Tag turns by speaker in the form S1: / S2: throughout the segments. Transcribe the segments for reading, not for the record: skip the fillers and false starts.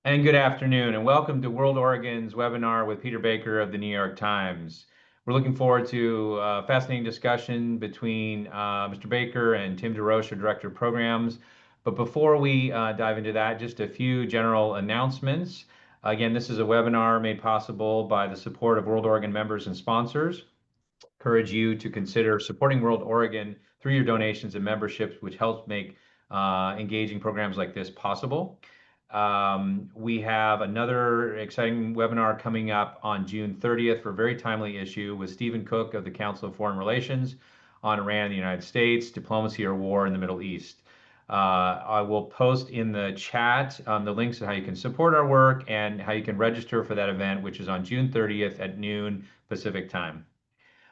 S1: And good afternoon, and welcome to World Oregon's webinar with Peter Baker of the New York Times. We're looking forward to a fascinating discussion between Mr. Baker and Tim DeRoche, our Director of Programs. But before we dive into that, just a few general announcements. Again, this is a webinar made possible by the support of World Oregon members and sponsors. Encourage you to consider supporting World Oregon through your donations and memberships, which helps make engaging programs like this possible. We have another exciting webinar coming up on June 30th for a very timely issue with Stephen Cook of the Council of Foreign Relations on Iran and the United States, diplomacy or war in the Middle East. I will post in the chat the links to how you can support our work and how you can register for that event, which is on June 30th at noon Pacific time.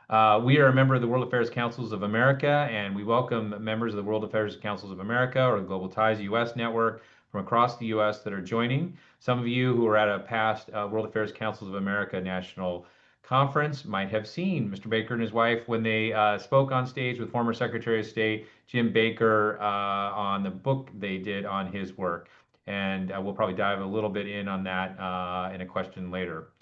S1: We are a member of the World Affairs Councils of America, and we welcome members of the World Affairs Councils of America or the Global Ties US network from across the US that are joining. Some of you who are at a past World Affairs Councils of America National Conference might have seen Mr. Baker and his wife when they spoke on stage with former Secretary of State Jim Baker on the book they did on his work. And we'll probably dive a little bit in on that in a question later.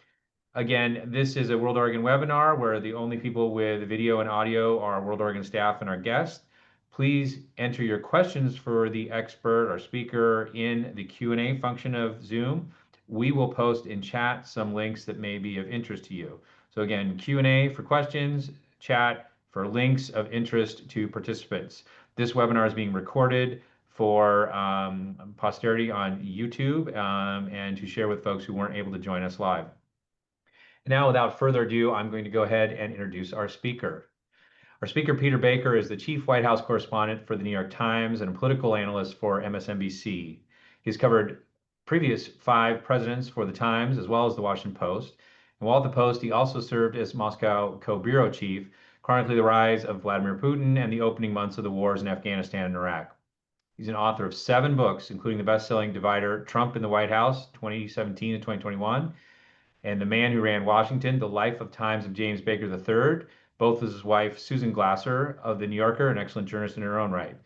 S1: Again, this is a World Oregon webinar where the only people with video and audio are World Oregon staff and our guests. Please enter your questions for the expert or speaker in the Q&A function of Zoom. We will post in chat some links that may be of interest to you. So again, Q&A for questions, chat for links of interest to participants. This webinar is being recorded for posterity on YouTube and to share with folks who weren't able to join us live. Now, without further ado, I'm going to go ahead and introduce our speaker. Our speaker, Peter Baker, is the chief White House correspondent for the New York Times and a political analyst for MSNBC. He's covered previous 5 presidents for the Times as well as the Washington Post. And while at the Post, he also served as Moscow co-bureau chief, chronicling the rise of Vladimir Putin and the opening months of the wars in Afghanistan and Iraq. He's an author of 7 books, including the best-selling Divider, Trump in the White House, 2017 to 2021, and The Man Who Ran Washington, The Life of Times of James Baker III, both with his wife, Susan Glasser of The New Yorker, an excellent journalist in her own right.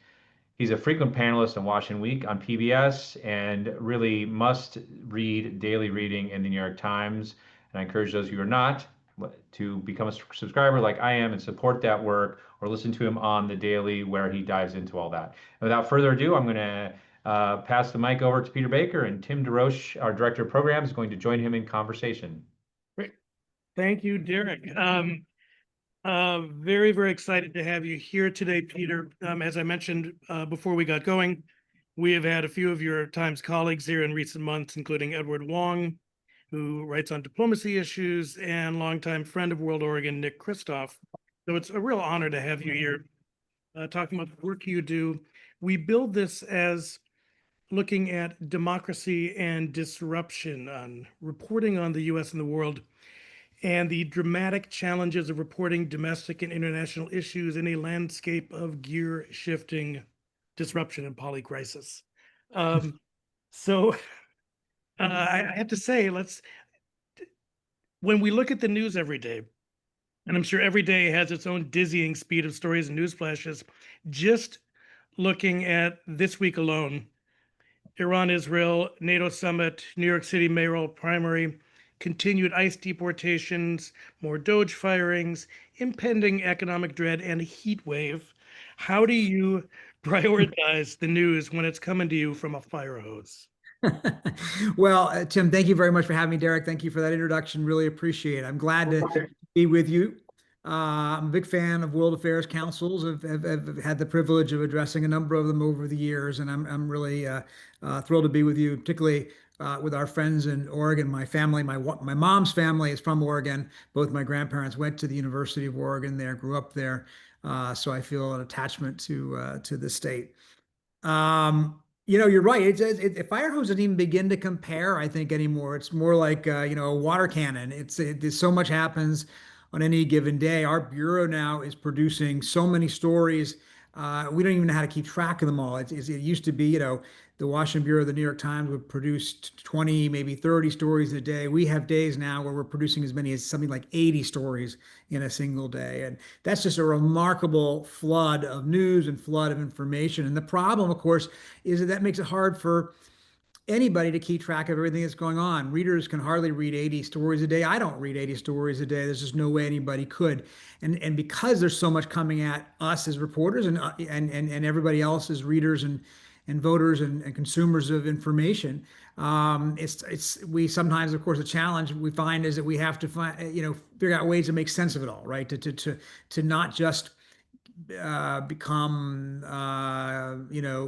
S1: He's a frequent panelist on Washington Week on PBS and really must read daily reading in the New York Times. And I encourage those who are not to become a subscriber like I am and support that work or listen to him on the daily where he dives into all that. And without further ado, I'm going to pass the mic over to Peter Baker, and Tim DeRoche, our Director of Programs, is going to join him in conversation.
S2: Great. Thank you, Derek. Very, very excited to have you here today, Peter. As I mentioned before we got going, we have had a few of your Times colleagues here in recent months, including Edward Wong, who writes on diplomacy issues, and longtime friend of World Oregon, Nick Kristof. So it's a real honor to have you here talking about the work you do. We build this as looking at democracy and disruption, on reporting on the U.S. and the world, and the dramatic challenges of reporting domestic and international issues in a landscape of gear-shifting disruption and polycrisis. So I have to say, when we look at the news every day, and I'm sure every day has its own dizzying speed of stories and news flashes, just looking at this week alone, Iran, Israel, NATO summit, New York City mayoral primary, continued ICE deportations, more Doge firings, impending economic dread, and a heat wave. How do you prioritize the news when it's coming to you from a fire hose?
S3: Well, Tim, thank you very much for having me, Derek. Thank you for that introduction. Really appreciate it. I'm glad to be with you. I'm a big fan of World Affairs Councils. I've had the privilege of addressing a number of them over the years, and I'm really thrilled to be with you, particularly with our friends in Oregon. My family, my mom's family is from Oregon. Both my grandparents went to the University of Oregon there, grew up there, so I feel an attachment to the state. You're right. A fire hose doesn't even begin to compare, I think, anymore. It's more like a water cannon. There's so much happens on any given day. Our bureau now is producing so many stories. We don't even know how to keep track of them all. It used to be, the Washington Bureau of the New York Times would produce 20, maybe 30 stories a day. We have days now where we're producing as many as something like 80 stories in a single day. And that's just a remarkable flood of news and flood of information. And the problem, of course, is that makes it hard for anybody to keep track of everything that's going on. Readers can hardly read 80 stories a day. I don't read 80 stories a day. There's just no way anybody could. And because there's so much coming at us as reporters and everybody else as readers and voters and consumers of information, we sometimes, of course, the challenge we find is that we have to find, figure out ways to make sense of it all, right? To not just become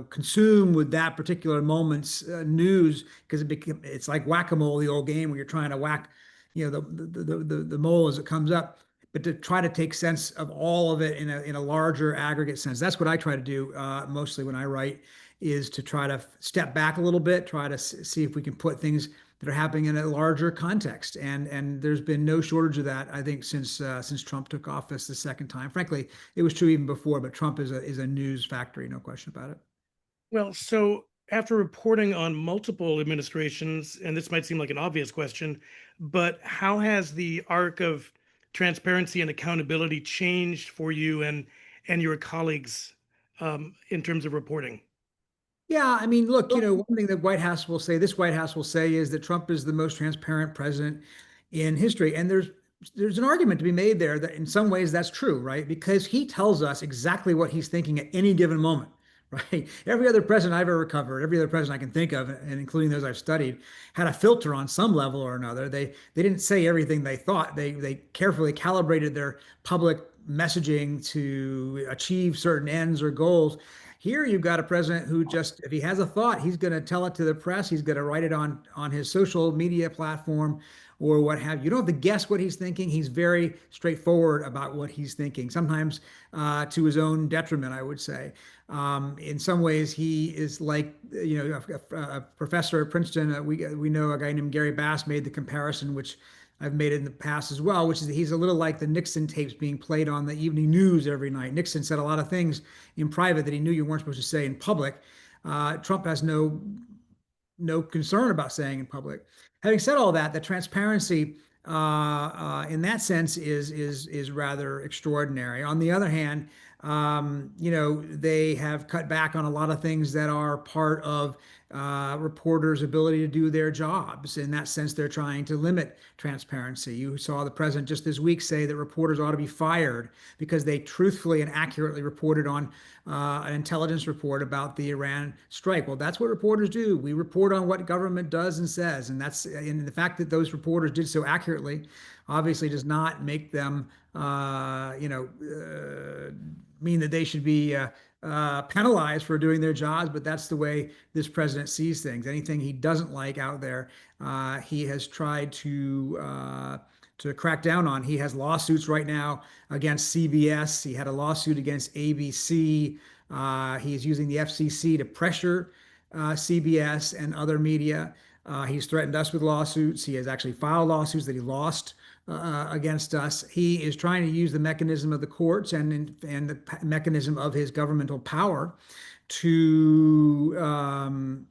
S3: consumed with that particular moment's news, because it's like whack-a-mole, the old game where you're trying to whack the mole as it comes up, but to try to take sense of all of it in a larger aggregate sense. That's what I try to do mostly when I write, is to try to step back a little bit, try to see if we can put things that are happening in a larger context. And there's been no shortage of that, I think, since Trump took office the second time. Frankly, it was true even before, but Trump is a news factory, no question about it.
S2: Well, so after reporting on multiple administrations, and this might seem like an obvious question, but how has the arc of transparency and accountability changed for you and your colleagues in terms of reporting?
S3: Yeah, I mean, look, one thing that this White House will say is that Trump is the most transparent president in history. And there's an argument to be made there that in some ways that's true, right? Because he tells us exactly what he's thinking at any given moment, right? Every other president I've ever covered, every other president I can think of, and including those I've studied, had a filter on some level or another. They didn't say everything they thought. They carefully calibrated their public messaging to achieve certain ends or goals. Here you've got a president who just, if he has a thought, he's going to tell it to the press. He's going to write it on his social media platform or what have you. You don't have to guess what he's thinking. He's very straightforward about what he's thinking, sometimes to his own detriment, I would say. In some ways, he is like, a professor at Princeton. We know a guy named Gary Bass made the comparison, which I've made it in the past as well, which is that he's a little like the Nixon tapes being played on the evening news every night. Nixon said a lot of things in private that he knew you weren't supposed to say in public. Trump has no concern about saying in public. Having said all that, the transparency in that sense is rather extraordinary. On the other hand, they have cut back on a lot of things that are part of reporters' ability to do their jobs. In that sense, they're trying to limit transparency. You saw the president just this week say that reporters ought to be fired because they truthfully and accurately reported on an intelligence report about the Iran strike. Well, that's what reporters do. We report on what government does and says, and the fact that those reporters did so accurately obviously does not make them, mean that they should be penalized for doing their jobs, but that's the way this president sees things. Anything he doesn't like out there, he has tried to crack down on. He has lawsuits right now against CBS. He had a lawsuit against ABC. He is using the FCC to pressure CBS and other media. He's threatened us with lawsuits. He has actually filed lawsuits that he lost against us. He is trying to use the mechanism of the courts and the mechanism of his governmental power to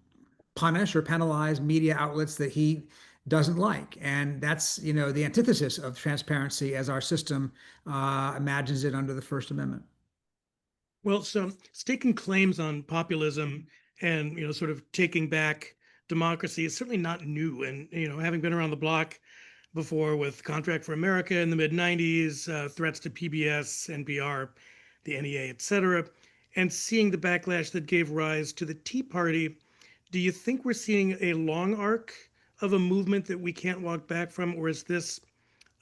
S3: punish or penalize media outlets that he doesn't like. And that's, the antithesis of transparency as our system imagines it under the First Amendment.
S2: Well, so staking claims on populism and, sort of taking back democracy is certainly not new. And, having been around the block before with Contract for America in the mid-90s, threats to PBS, NPR, the NEA, et cetera, and seeing the backlash that gave rise to the Tea Party, do you think we're seeing a long arc of a movement that we can't walk back from, or is this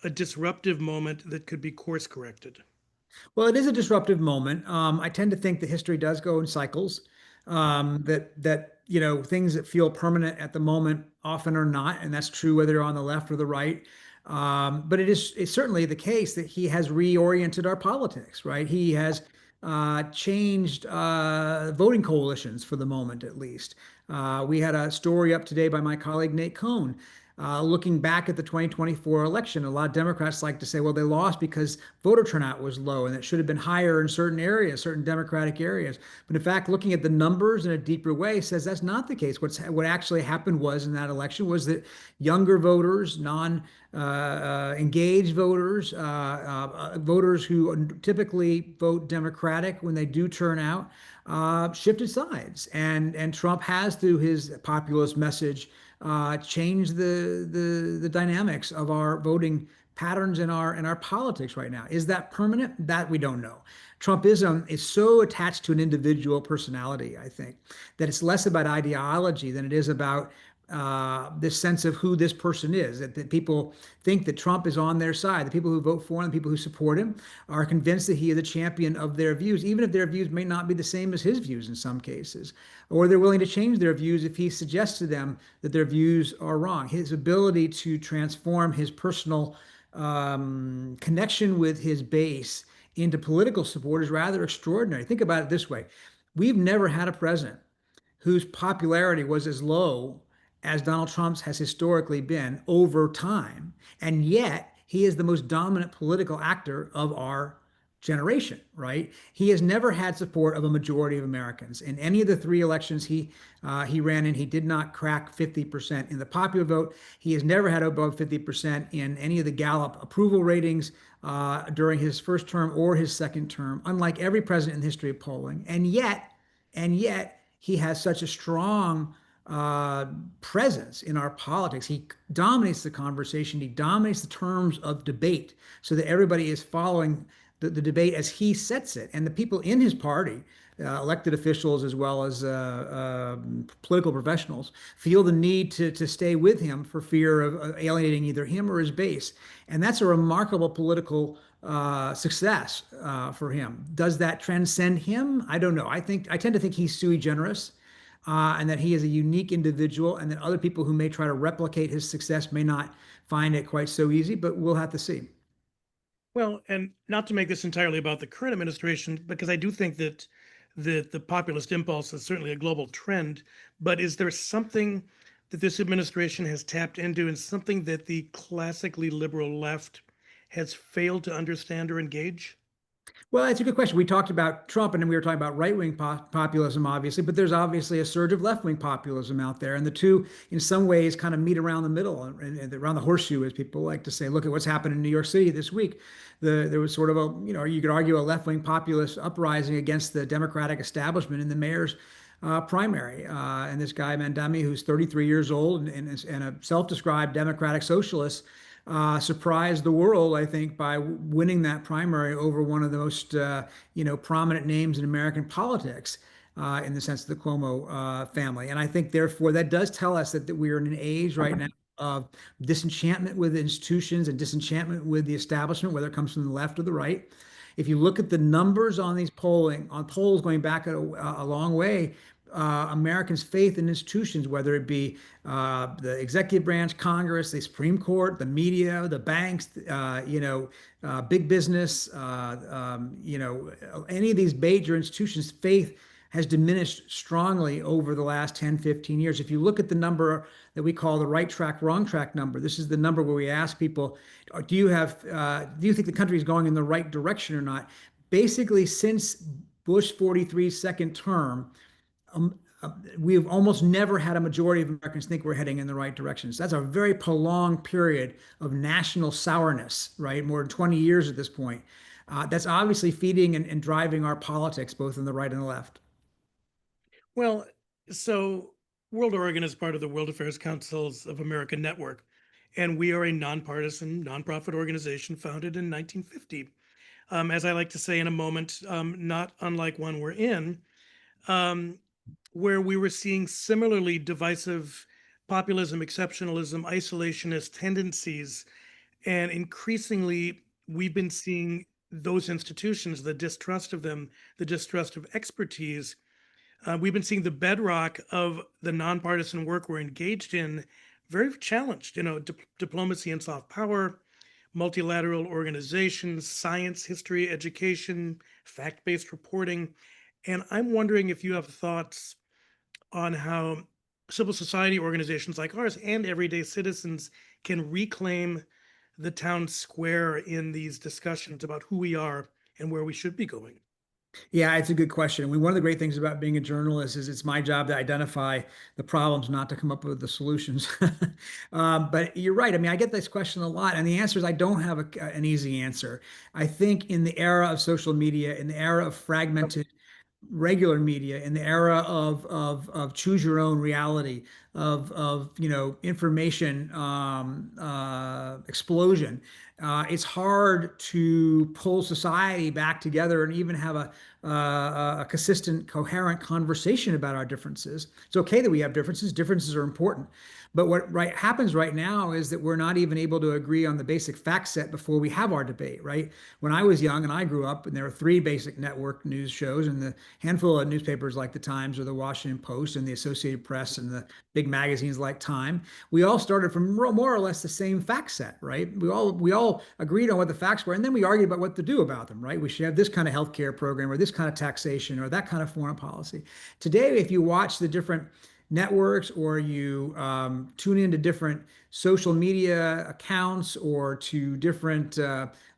S2: a disruptive moment that could be course corrected?
S3: Well, it is a disruptive moment. I tend to think that history does go in cycles. Things that feel permanent at the moment often are not, and that's true whether you're on the left or the right. But it's certainly the case that he has reoriented our politics, right? He has changed voting coalitions for the moment, at least. We had a story up today by my colleague Nate Cohn. Looking back at the 2024 election, a lot of Democrats like to say, well, they lost because voter turnout was low and it should have been higher in certain areas, certain Democratic areas. But in fact, looking at the numbers in a deeper way says that's not the case. What actually happened was in that election was that younger voters, engaged voters, voters who typically vote Democratic when they do turn out, shifted sides, and Trump has, through his populist message, changed the dynamics of our voting patterns in our politics right now. Is that permanent? That we don't know. Trumpism is so attached to an individual personality, I think, that it's less about ideology than it is about this sense of who this person is. That people think that Trump is on their side. The people who vote for him, the people who support him, are convinced that he is the champion of their views, even if their views may not be the same as his views in some cases, or they're willing to change their views if he suggests to them that their views are wrong. His ability to transform his personal connection with his base into political support is rather extraordinary. Think about it this way. We've never had a president whose popularity was as low as Donald Trump's has historically been over time. And yet, he is the most dominant political actor of our generation, right? He has never had support of a majority of Americans. In any of the three elections he ran in, he did not crack 50% in the popular vote. He has never had above 50% in any of the Gallup approval ratings during his first term or his second term, unlike every president in the history of polling. And yet, he has such a strong presence in our politics. He dominates the conversation. He dominates the terms of debate so that everybody is following the debate as he sets it. And the people in his party, elected officials as well as political professionals, feel the need to stay with him for fear of alienating either him or his base. And that's a remarkable political success for him. Does that transcend him? I don't know. I tend to think he's sui generis, and that he is a unique individual, and that other people who may try to replicate his success may not find it quite so easy, but we'll have to see.
S2: Well, and not to make this entirely about the current administration, because I do think that the populist impulse is certainly a global trend, but is there something that this administration has tapped into, and something that the classically liberal left has failed to understand or engage?
S3: Well, that's a good question. We talked about Trump, and then we were talking about right-wing populism, obviously, but there's obviously a surge of left-wing populism out there, and the two, in some ways, kind of meet around the middle, and around the horseshoe, as people like to say. Look at what's happened in New York City this week. There was sort of you could argue, a left-wing populist uprising against the Democratic establishment in the mayor's primary, and this guy Mandami, who's 33 years old and a self-described democratic socialist, surprised the world, I think, by winning that primary over one of the most, prominent names in American politics, in the sense of the Cuomo family. And I think, therefore, that does tell us that we are in an age right now of disenchantment with institutions and disenchantment with the establishment, whether it comes from the left or the right. If you look at the numbers on these polls going back a long way, Americans' faith in institutions, whether it be the executive branch, Congress, the Supreme Court, the media, the banks, big business, any of these major institutions, faith has diminished strongly over the last 10, 15 years. If you look at the number that we call the right track, wrong track number, this is the number where we ask people, do you think the country is going in the right direction or not? Basically, since Bush 43's second term, we've almost never had a majority of Americans think we're heading in the right direction. So that's a very prolonged period of national sourness, right? More than 20 years at this point. That's obviously feeding and driving our politics, both on the right and the left.
S2: Well, so World Oregon is part of the World Affairs Councils of America network, and we are a nonpartisan, nonprofit organization founded in 1950. As I like to say in a moment, not unlike one we're in, where we were seeing similarly divisive populism, exceptionalism, isolationist tendencies, and increasingly we've been seeing those institutions, the distrust of them, the distrust of expertise. We've been seeing the bedrock of the nonpartisan work we're engaged in very challenged. Diplomacy and soft power, multilateral organizations, science, history, education, fact-based reporting. And I'm wondering if you have thoughts on how civil society organizations like ours and everyday citizens can reclaim the town square in these discussions about who we are and where we should be going.
S3: Yeah, it's a good question. One of the great things about being a journalist is it's my job to identify the problems, not to come up with the solutions. But you're right. I mean, I get this question a lot, and the answer is I don't have an easy answer. I think in the era of social media, in the era of fragmented regular media, in the era of choose your own reality, of information explosion, it's hard to pull society back together and even have a consistent, coherent conversation about our differences. It's okay that we have differences. Differences are important. But what happens right now is that we're not even able to agree on the basic fact set before we have our debate, right? When I was young and I grew up, and there were three basic network news shows and the handful of newspapers like the Times or the Washington Post and the Associated Press and the big magazines like Time, we all started from more or less the same fact set, right? We all agreed on what the facts were, and then we argued about what to do about them, right? We should have this kind of healthcare program or this kind of taxation or that kind of foreign policy. Today, if you watch the different networks or you tune into different social media accounts or to different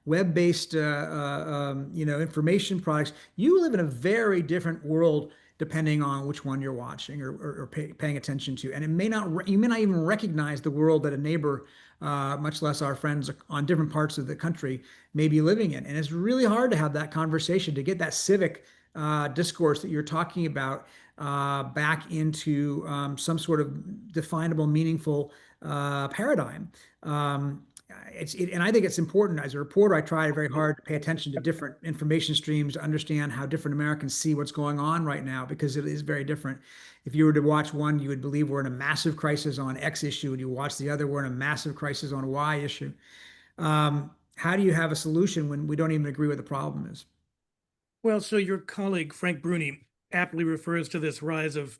S3: web-based information products, you live in a very different world depending on which one you're watching or paying attention to. And you may not even recognize the world that a neighbor, much less our friends on different parts of the country, may be living in. And it's really hard to have that conversation, to get that civic discourse that you're talking about back into some sort of definable, meaningful paradigm. And I think it's important. As a reporter, I try very hard to pay attention to different information streams, to understand how different Americans see what's going on right now, because it is very different. If you were to watch one, you would believe we're in a massive crisis on X issue, and you watch the other, we're in a massive crisis on Y issue. How do you have a solution when we don't even agree what the problem is?
S2: Well, so your colleague, Frank Bruni, aptly refers to this rise of,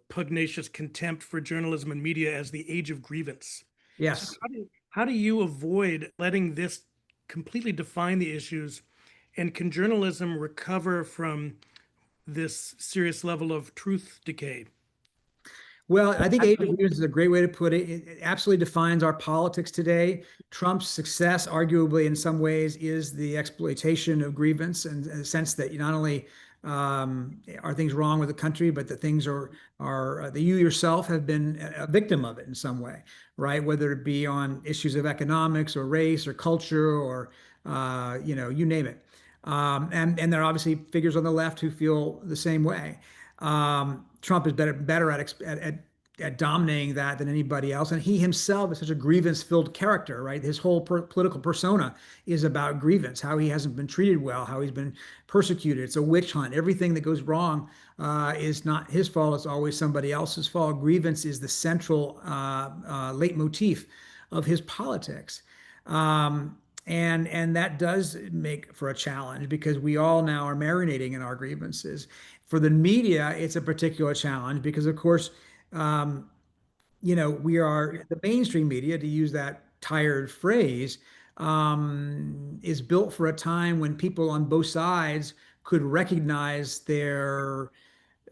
S2: pugnacious contempt for journalism and media as the age of grievance. So
S3: Yes.
S2: how do you avoid letting this completely define the issues? And can journalism recover from this serious level of truth decay?
S3: Well, I think age of grievance is a great way to put it. It absolutely defines our politics today. Trump's success, arguably, in some ways, is the exploitation of grievance, and in the sense that you not only are things wrong with the country, but that things are that you yourself have been a victim of it in some way, right? Whether it be on issues of economics or race or culture or you name it. And there are obviously figures on the left who feel the same way. Trump is better at dominating that than anybody else, and he himself is such a grievance-filled character, right? His whole political persona is about grievance, how he hasn't been treated well, how he's been persecuted. It's a witch hunt. Everything that goes wrong is not his fault. It's always somebody else's fault. Grievance is the central leitmotif of his politics. And that does make for a challenge, because we all now are marinating in our grievances. For the media, it's a particular challenge because, of course, we are the mainstream media, to use that tired phrase, is built for a time when people on both sides could recognize their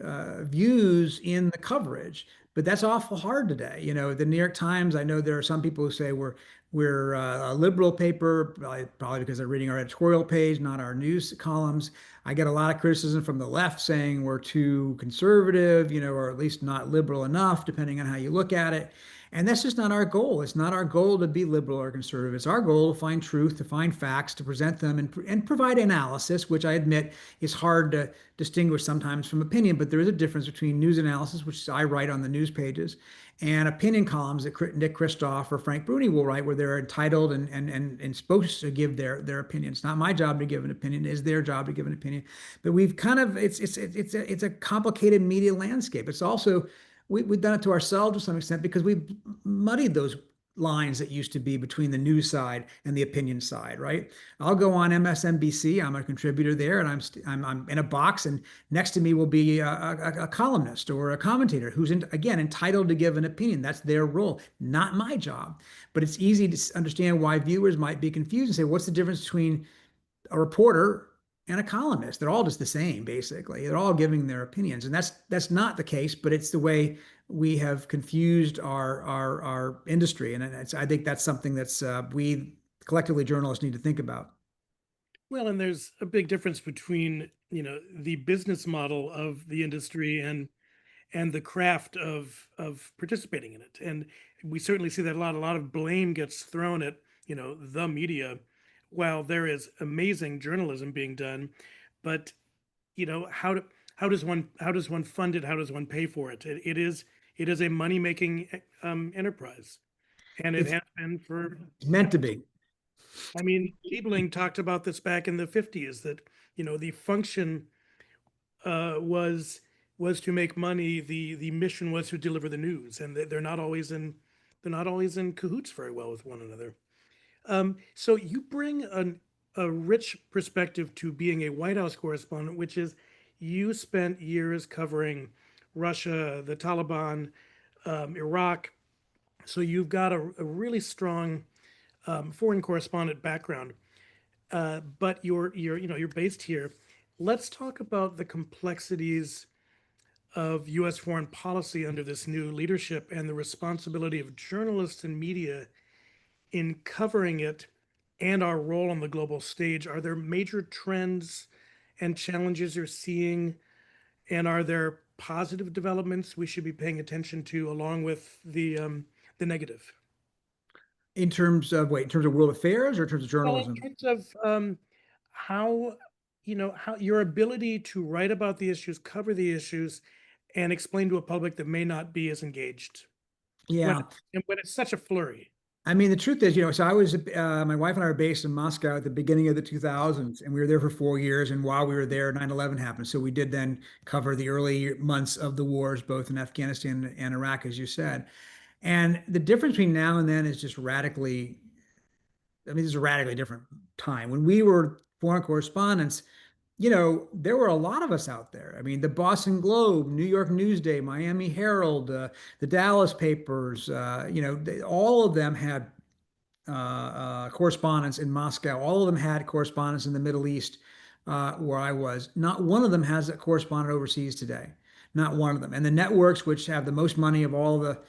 S3: views in the coverage. But that's awful hard today. The New York Times, I know there are some people who say we're a liberal paper, probably because they're reading our editorial page, not our news columns. I get a lot of criticism from the left saying we're too conservative, or at least not liberal enough, depending on how you look at it. And that's just not our goal. It's not our goal to be liberal or conservative. It's our goal to find truth, to find facts, to present them, and provide analysis, which I admit is hard to distinguish sometimes from opinion. But there is a difference between news analysis, which I write on the news pages, and opinion columns that Nick Kristof or Frank Bruni will write, where they're entitled and supposed to give their opinion. It's not my job to give an opinion; it is their job to give an opinion. But we've kind of it's a complicated media landscape. It's also we've done it to ourselves to some extent, because we've muddied those lines that used to be between the news side and the opinion side, right? I'll go on MSNBC. I'm a contributor there, and I'm in a box, and next to me will be a columnist or a commentator who's again entitled to give an opinion. That's their role, not my job. But it's easy to understand why viewers might be confused and say, what's the difference between a reporter and a columnist? They're all just the same, basically. They're all giving their opinions, and that's not the case. But it's the way we have confused our industry, and I think that's something that's we collectively journalists need to think about.
S2: Well, and there's a big difference between, the business model of the industry and the craft of participating in it. And we certainly see that a lot of blame gets thrown at, the media, while there is amazing journalism being done. But, how how does one fund it? How does one pay for it? It is a money-making enterprise, and it
S3: It's
S2: has been for.
S3: meant to be.
S2: I mean, Liebling talked about this back in the 50s, that, the function was to make money. The mission was to deliver the news, and they're not always in cahoots very well with one another. So you bring a rich perspective to being a White House correspondent, which is you spent years covering Russia, the Taliban, Iraq. So you've got a really strong foreign correspondent background, but you're based here. Let's talk about the complexities of U.S. foreign policy under this new leadership and the responsibility of journalists and media in covering it and our role on the global stage. Are there major trends and challenges you're seeing? And are there positive developments we should be paying attention to along with the negative?
S3: In terms of world affairs or in terms of
S2: Well, in
S3: journalism?
S2: terms of how, how your ability to write about the issues, cover the issues, and explain to a public that may not be as engaged
S3: Yeah.
S2: when it's such a flurry.
S3: I mean, the truth is, so I was, my wife and I were based in Moscow at the beginning of the 2000s, and we were there for 4 years. And while we were there, 9/11 happened. So we did then cover the early months of the wars, both in Afghanistan and Iraq, as you said. And the difference between now and then is just radically, I mean, this is a radically different time. When we were foreign correspondents, there were a lot of us out there. I mean, the Boston Globe, New York Newsday, Miami Herald, the Dallas papers, all of them had correspondents in Moscow. All of them had correspondents in the Middle East, where I was. Not one of them has a correspondent overseas today. Not one of them. And the networks, which have the most money of all the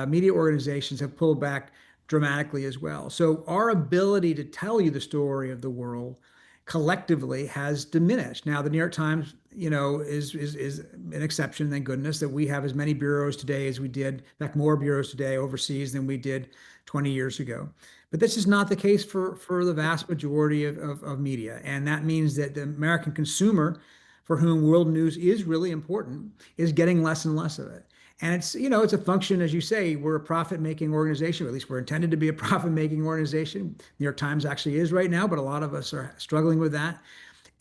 S3: media organizations, have pulled back dramatically as well. So our ability to tell you the story of the world collectively has diminished. Now, the New York Times, is an exception, thank goodness, that we have as many bureaus today as we did, in fact, more bureaus today overseas than we did 20 years ago. But this is not the case for the vast majority of media. And that means that the American consumer, for whom world news is really important, is getting less and less of it. And it's a function, as you say, we're a profit-making organization, or at least we're intended to be a profit-making organization. New York Times actually is right now, but a lot of us are struggling with that.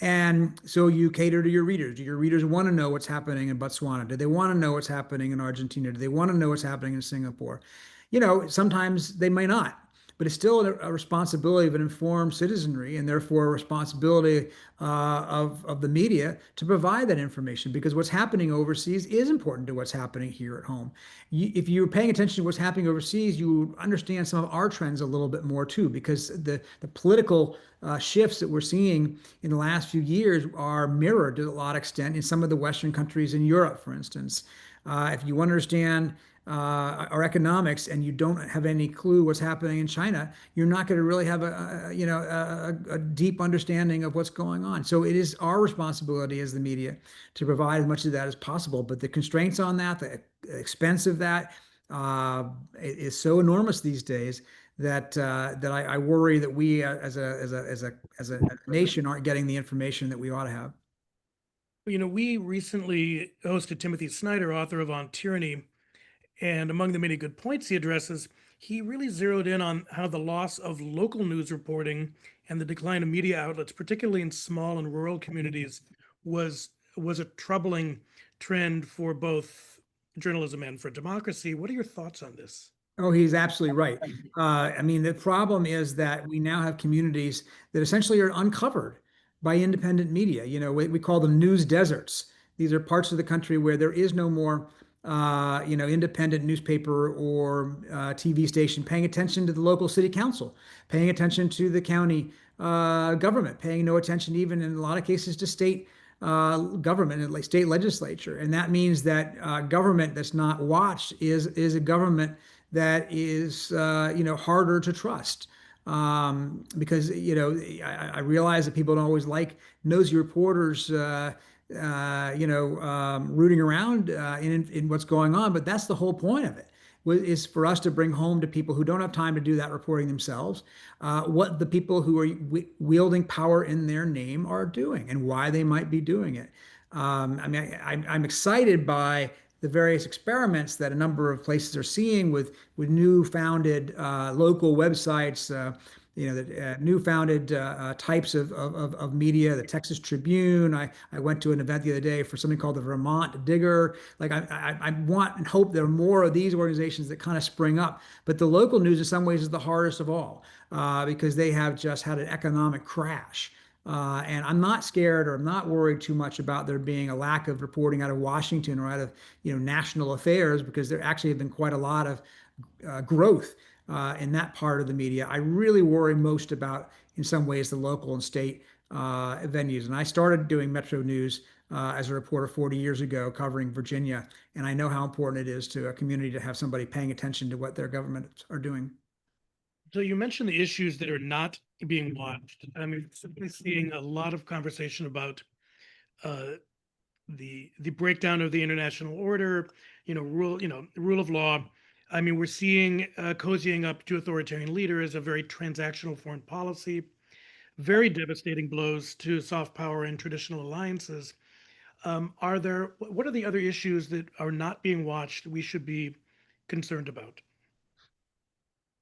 S3: And so you cater to your readers. Do your readers want to know what's happening in Botswana? Do they want to know what's happening in Argentina? Do they want to know what's happening in Singapore? Sometimes they may not. But it's still a responsibility of an informed citizenry, and therefore a responsibility of the media to provide that information, because what's happening overseas is important to what's happening here at home. If you're paying attention to what's happening overseas, you understand some of our trends a little bit more too, because the political shifts that we're seeing in the last few years are mirrored to a lot of extent in some of the Western countries in Europe, for instance. If you understand our economics and you don't have any clue what's happening in China, you're not going to really have a deep understanding of what's going on. So it is our responsibility as the media to provide as much of that as possible. But the constraints on that, the expense of that, is so enormous these days that I worry that we as a nation aren't getting the information that we ought to have.
S2: We recently hosted Timothy Snyder, author of On Tyranny. And among the many good points he addresses, he really zeroed in on how the loss of local news reporting and the decline of media outlets, particularly in small and rural communities, was a troubling trend for both journalism and for democracy. What are your thoughts on this?
S3: Oh, he's absolutely right. I mean, the problem is that we now have communities that essentially are uncovered by independent media. We call them news deserts. These are parts of the country where there is no more independent newspaper or TV station paying attention to the local city council, paying attention to the county government, paying no attention even in a lot of cases to state government and state legislature. And that means that government that's not watched is a government that is harder to trust. Because I realize that people don't always like nosy reporters rooting around in what's going on. But that's the whole point of it, is for us to bring home to people who don't have time to do that reporting themselves, what the people who are wielding power in their name are doing and why they might be doing it. I mean, I'm excited by the various experiments that a number of places are seeing with new founded local websites, the new founded types of media, the Texas Tribune. I went to an event the other day for something called the Vermont Digger. Like I want and hope there are more of these organizations that kind of spring up. But the local news in some ways is the hardest of all because they have just had an economic crash. And I'm not scared or I'm not worried too much about there being a lack of reporting out of Washington or out of national affairs because there actually have been quite a lot of growth in that part of the media. I really worry most about, in some ways, the local and state venues. And I started doing Metro News as a reporter 40 years ago, covering Virginia, and I know how important it is to a community to have somebody paying attention to what their governments are doing.
S2: So you mentioned the issues that are not being watched. I mean, simply seeing a lot of conversation about uh, the breakdown of the international order, rule of law. I mean, we're seeing cozying up to authoritarian leaders, a very transactional foreign policy, very devastating blows to soft power and traditional alliances. What are the other issues that are not being watched we should be concerned about?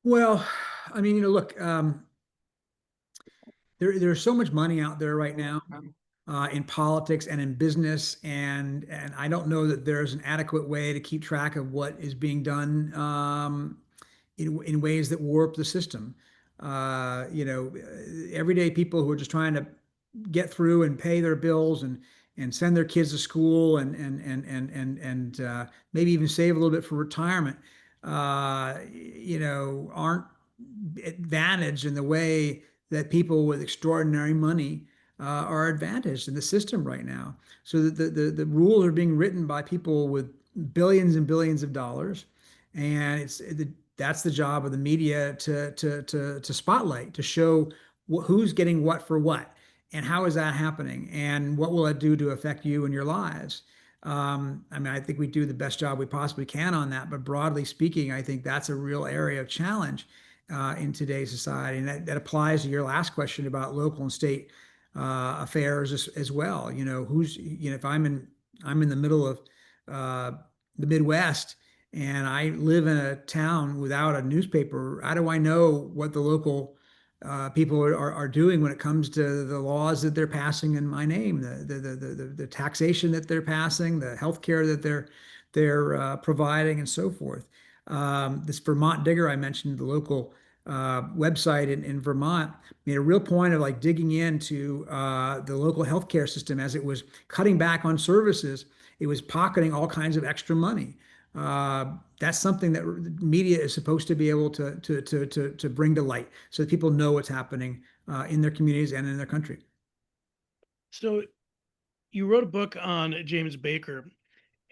S3: Well, I mean, look, there's so much money out there right now in politics and in business, and I don't know that there's an adequate way to keep track of what is being done in ways that warp the system. Everyday people who are just trying to get through and pay their bills and send their kids to school and maybe even save a little bit for retirement, aren't advantaged in the way that people with extraordinary money are advantaged in the system right now. So the rules are being written by people with billions and billions of dollars, and that's the job of the media to spotlight, to show who's getting what for what, and how is that happening, and what will it do to affect you and your lives. I mean, I think we do the best job we possibly can on that, but broadly speaking, I think that's a real area of challenge in today's society, and that applies to your last question about local and state affairs as well. If I'm in the middle of the Midwest and I live in a town without a newspaper, how do I know what the local people are doing when it comes to the laws that they're passing in my name, the taxation that they're passing, the health care that they're providing, and so forth. This Vermont Digger I mentioned, the local website in Vermont, made a real point of like digging into the local healthcare system as it was cutting back on services. It was pocketing all kinds of extra money. That's something that media is supposed to be able to bring to light so that people know what's happening in their communities and in their country.
S2: So you wrote a book on James Baker,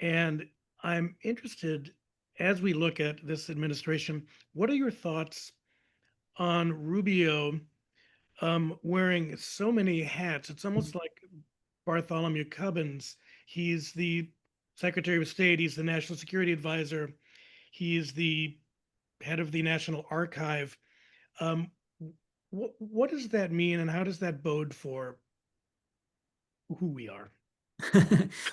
S2: and I'm interested as we look at this administration, what are your thoughts on Rubio wearing so many hats? It's almost like Bartholomew Cubbins. He's the Secretary of State, he's the National Security Advisor, he's the head of the National Archive. What does that mean, and how does that bode for who we are?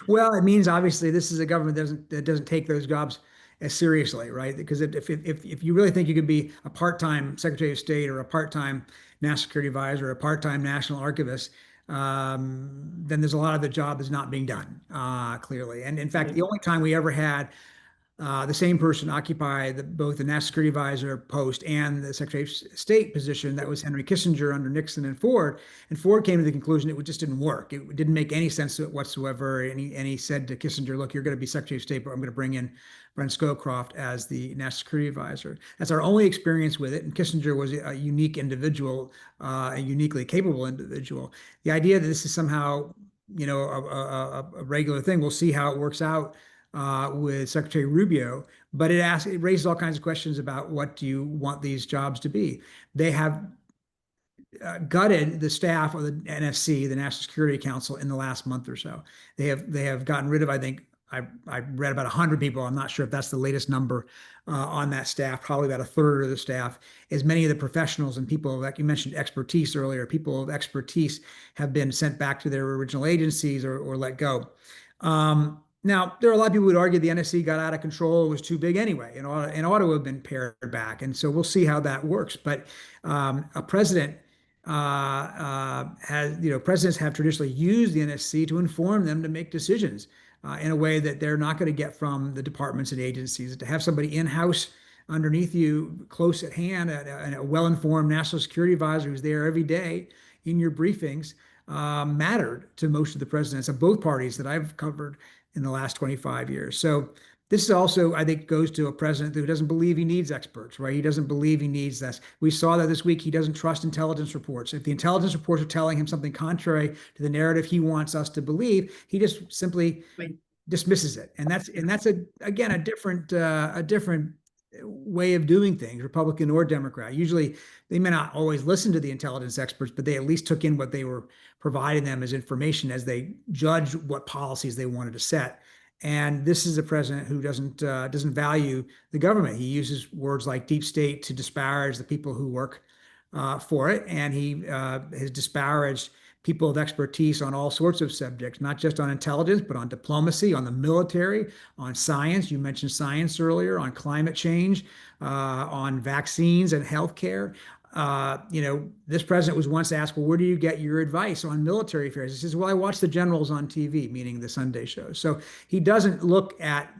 S3: Well, it means obviously this is a government that doesn't take those jobs as seriously, right? Because if you really think you could be a part-time Secretary of State or a part-time National Security Advisor or a part-time National Archivist, then there's a lot of the job that's not being done, clearly. And in fact, the only time we ever had the same person occupy both the National Security Advisor post and the Secretary of State position. That was Henry Kissinger under Nixon and Ford. And Ford came to the conclusion it just didn't work. It didn't make any sense whatsoever. And he said to Kissinger, look, you're going to be Secretary of State, but I'm going to bring in Brent Scowcroft as the National Security Advisor. That's our only experience with it. And Kissinger was a unique individual, a uniquely capable individual. The idea that this is somehow, a regular thing, we'll see how it works out with Secretary Rubio, but it raises all kinds of questions about what do you want these jobs to be. They have gutted the staff of the NSC, the National Security Council, in the last month or so. They have gotten rid of, I think, I read about 100 people. I'm not sure if that's the latest number on that staff, probably about a third of the staff. As many of the professionals and people, like you mentioned expertise earlier, people of expertise have been sent back to their original agencies or let go. Now, there are a lot of people who would argue the NSC got out of control. It was too big anyway, and ought to have been pared back. And so we'll see how that works. But a president presidents have traditionally used the NSC to inform them to make decisions in a way that they're not going to get from the departments and agencies. To have somebody in-house underneath you, close at hand, a well-informed national security advisor who's there every day in your briefings mattered to most of the presidents of both parties that I've covered in the last 25 years. So this is also, I think, goes to a president who doesn't believe he needs experts, right? He doesn't believe he needs this. We saw that this week. He doesn't trust intelligence reports. If the intelligence reports are telling him something contrary to the narrative he wants us to believe, he just simply dismisses it. And that's again a different way of doing things, Republican or Democrat. Usually, they may not always listen to the intelligence experts, but they at least took in what they were providing them as information as they judged what policies they wanted to set. And this is a president who doesn't value the government. He uses words like deep state to disparage the people who work for it, and he has disparaged people of expertise on all sorts of subjects, not just on intelligence, but on diplomacy, on the military, on science. You mentioned science earlier, on climate change, on vaccines and healthcare. This president was once asked, well, where do you get your advice on military affairs? He says, well, I watch the generals on TV, meaning the Sunday shows. So he doesn't look at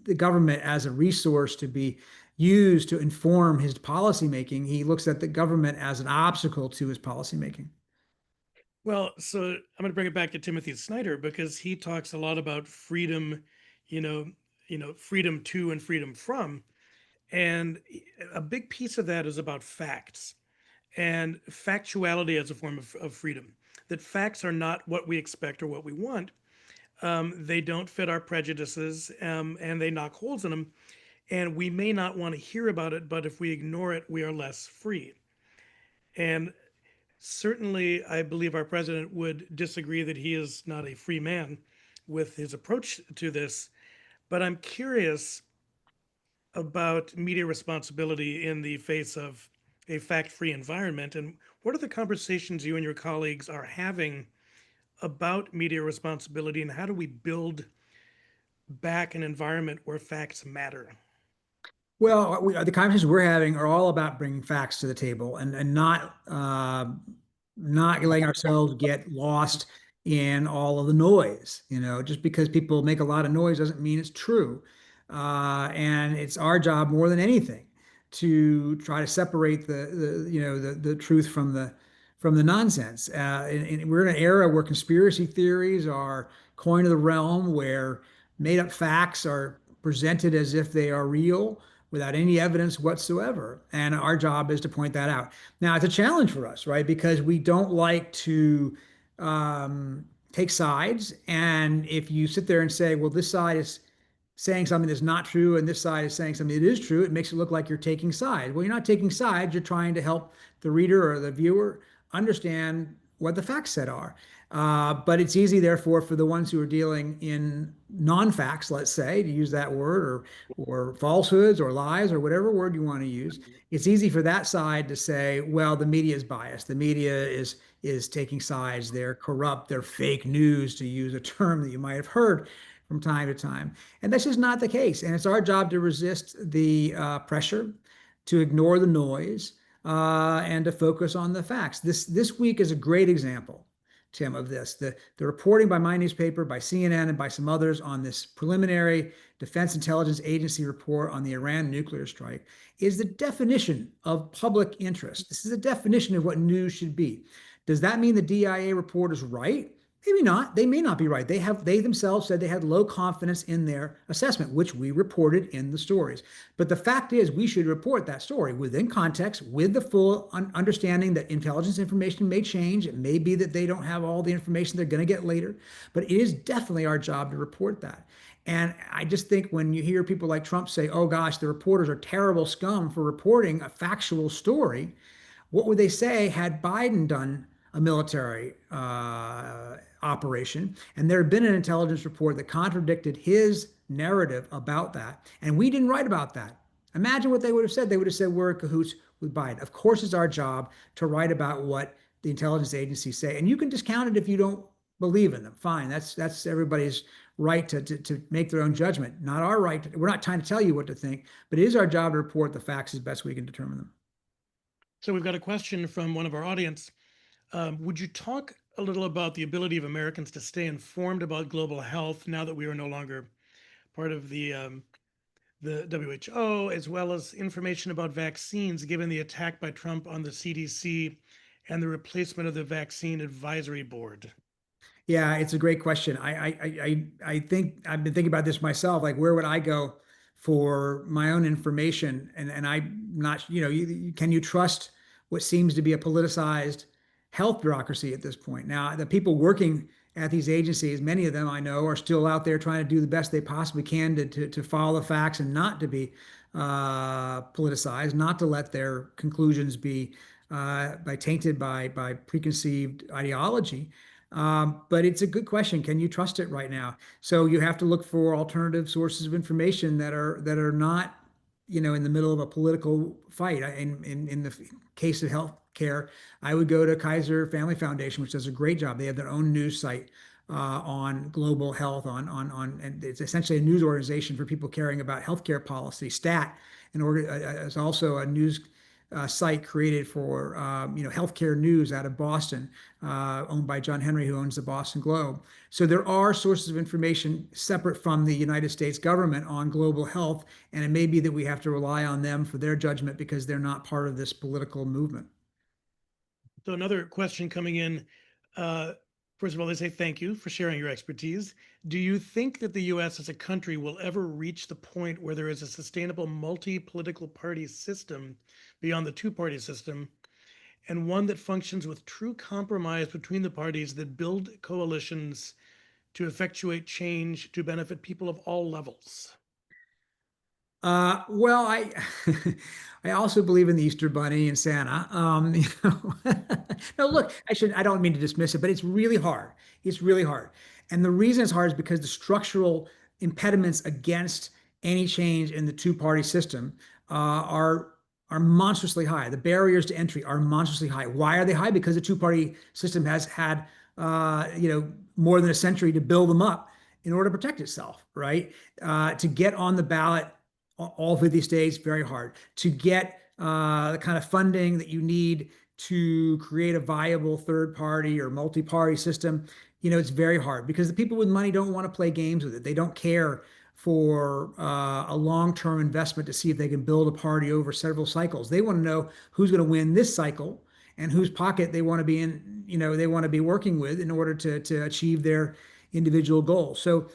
S3: the government as a resource to be used to inform his policymaking. He looks at the government as an obstacle to his policymaking.
S2: Well, so I'm going to bring it back to Timothy Snyder because he talks a lot about freedom, freedom to and freedom from. And a big piece of that is about facts and factuality as a form of freedom, that facts are not what we expect or what we want. They don't fit our prejudices, and they knock holes in them. And we may not want to hear about it, but if we ignore it, we are less free. And certainly, I believe our president would disagree that he is not a free man with his approach to this. But I'm curious about media responsibility in the face of a fact-free environment. And what are the conversations you and your colleagues are having about media responsibility, and how do we build back an environment where facts matter?
S3: Well, the conversations we're having are all about bringing facts to the table and not letting ourselves get lost in all of the noise. Just because people make a lot of noise doesn't mean it's true. And it's our job more than anything to try to separate the truth from the nonsense. And we're in an era where conspiracy theories are coin of the realm, where made up facts are presented as if they are real without any evidence whatsoever. And our job is to point that out. Now, it's a challenge for us, right? Because we don't like to take sides. And if you sit there and say, well, this side is saying something that's not true and this side is saying something that is true, it makes it look like you're taking sides. Well, you're not taking sides. You're trying to help the reader or the viewer understand what the facts said are. But it's easy, therefore, for the ones who are dealing in non-facts, let's say, to use that word, or falsehoods or lies or whatever word you want to use. It's easy for that side to say, well, the media is biased. The media is taking sides. They're corrupt. They're fake news, to use a term that you might have heard from time to time. And that's just not the case. And it's our job to resist the pressure, to ignore the noise, and to focus on the facts. This week is a great example, Tim, of this. The reporting by my newspaper, by CNN, and by some others on this preliminary Defense Intelligence Agency report on the Iran nuclear strike is the definition of public interest. This is the definition of what news should be. Does that mean the DIA report is right? Maybe not. They may not be right. They themselves said they had low confidence in their assessment, which we reported in the stories. But the fact is, we should report that story within context, with the full understanding that intelligence information may change. It may be that they don't have all the information they're going to get later, but it is definitely our job to report that. And I just think when you hear people like Trump say, oh gosh, the reporters are terrible scum for reporting a factual story, what would they say had Biden done a military operation. And there had been an intelligence report that contradicted his narrative about that. And we didn't write about that. Imagine what they would have said. They would have said we're in cahoots with Biden. Of course, it's our job to write about what the intelligence agencies say. And you can discount it if you don't believe in them. Fine. That's everybody's right to make their own judgment. Not our right. We're not trying to tell you what to think, but it is our job to report the facts as best we can determine them.
S2: So we've got a question from one of our audience. Would you talk a little about the ability of Americans to stay informed about global health now that we are no longer part of the WHO, as well as information about vaccines, given the attack by Trump on the CDC and the replacement of the Vaccine Advisory Board?
S3: Yeah, it's a great question. I think I've been thinking about this myself. Like, where would I go for my own information? And I'm not, can you trust what seems to be a politicized health bureaucracy at this point? Now, the people working at these agencies, many of them I know, are still out there trying to do the best they possibly can to follow the facts and not to be politicized, not to let their conclusions be tainted by preconceived ideology. But it's a good question. Can you trust it right now? So you have to look for alternative sources of information that are not, in the middle of a political fight. In the case of healthcare, I would go to Kaiser Family Foundation, which does a great job. They have their own news site on global health, and it's essentially a news organization for people caring about healthcare policy. STAT, is also a news site created for healthcare news out of Boston, owned by John Henry, who owns the Boston Globe. So there are sources of information separate from the United States government on global health, and it may be that we have to rely on them for their judgment because they're not part of this political movement.
S2: So another question coming in. First of all, they say thank you for sharing your expertise. Do you think that the U.S. as a country will ever reach the point where there is a sustainable multi-political party system beyond the two-party system, and one that functions with true compromise between the parties that build coalitions to effectuate change to benefit people of all levels?
S3: Well, I also believe in the Easter Bunny and Santa. No, look, I don't mean to dismiss it, but it's really hard. It's really hard. And the reason it's hard is because the structural impediments against any change in the two-party system are monstrously high. The barriers to entry are monstrously high. Why are they high? Because the two-party system has had more than a century to build them up in order to protect itself, right? To get on the ballot all 50 states, very hard. To get the kind of funding that you need to create a viable third party or multi-party system, it's very hard because the people with money don't want to play games with it. They don't care for a long-term investment to see if they can build a party over several cycles. They want to know who's going to win this cycle and whose pocket they want to be in, they want to be working with in order to achieve their individual goals. So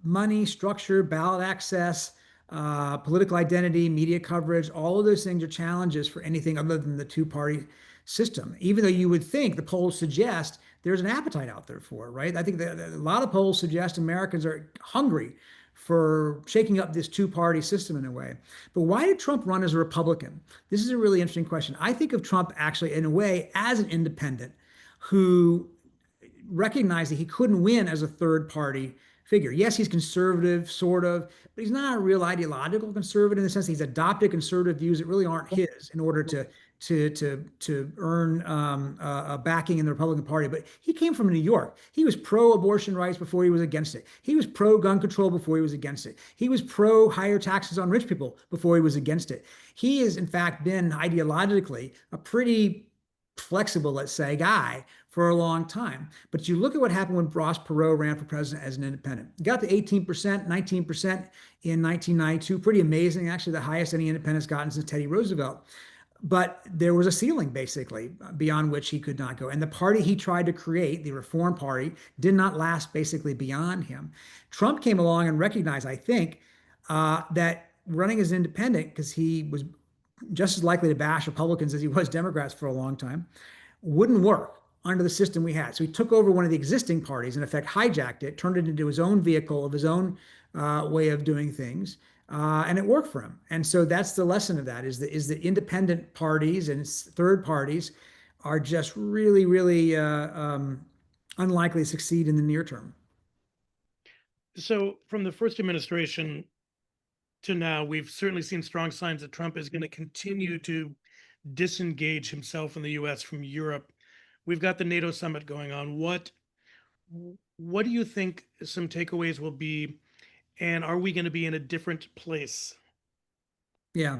S3: money, structure, ballot access, political identity, media coverage, all of those things are challenges for anything other than the two-party system, even though you would think the polls suggest there's an appetite out there for it, right? I think that a lot of polls suggest Americans are hungry for shaking up this two-party system in a way. But why did Trump run as a Republican? This is a really interesting question. I think of Trump actually in a way as an independent who recognized that he couldn't win as a third party figure. Yes, he's conservative, sort of, but he's not a real ideological conservative in the sense that he's adopted conservative views that really aren't his in order to earn a backing in the Republican Party. But he came from New York. He was pro-abortion rights before he was against it. He was pro-gun control before he was against it. He was pro-higher taxes on rich people before he was against it. He has, in fact, been ideologically a pretty flexible, let's say, guy for a long time. But you look at what happened when Ross Perot ran for president as an independent. He got to 18%, 19% in 1992. Pretty amazing, actually, the highest any independent's gotten since Teddy Roosevelt. But there was a ceiling, basically, beyond which he could not go. And the party he tried to create, the Reform Party, did not last basically beyond him. Trump came along and recognized, I think, that running as an independent, because he was just as likely to bash Republicans as he was Democrats for a long time, wouldn't work under the system we had. So he took over one of the existing parties, in effect, hijacked it, turned it into his own vehicle of his own way of doing things. And it worked for him. And so that's the lesson of that is that independent parties and third parties are just really, really unlikely to succeed in the near term.
S2: So from the first administration to now, we've certainly seen strong signs that Trump is going to continue to disengage himself in the US from Europe. We've got the NATO summit going on. What do you think some takeaways will be? And are we going to be in a different place?
S3: Yeah.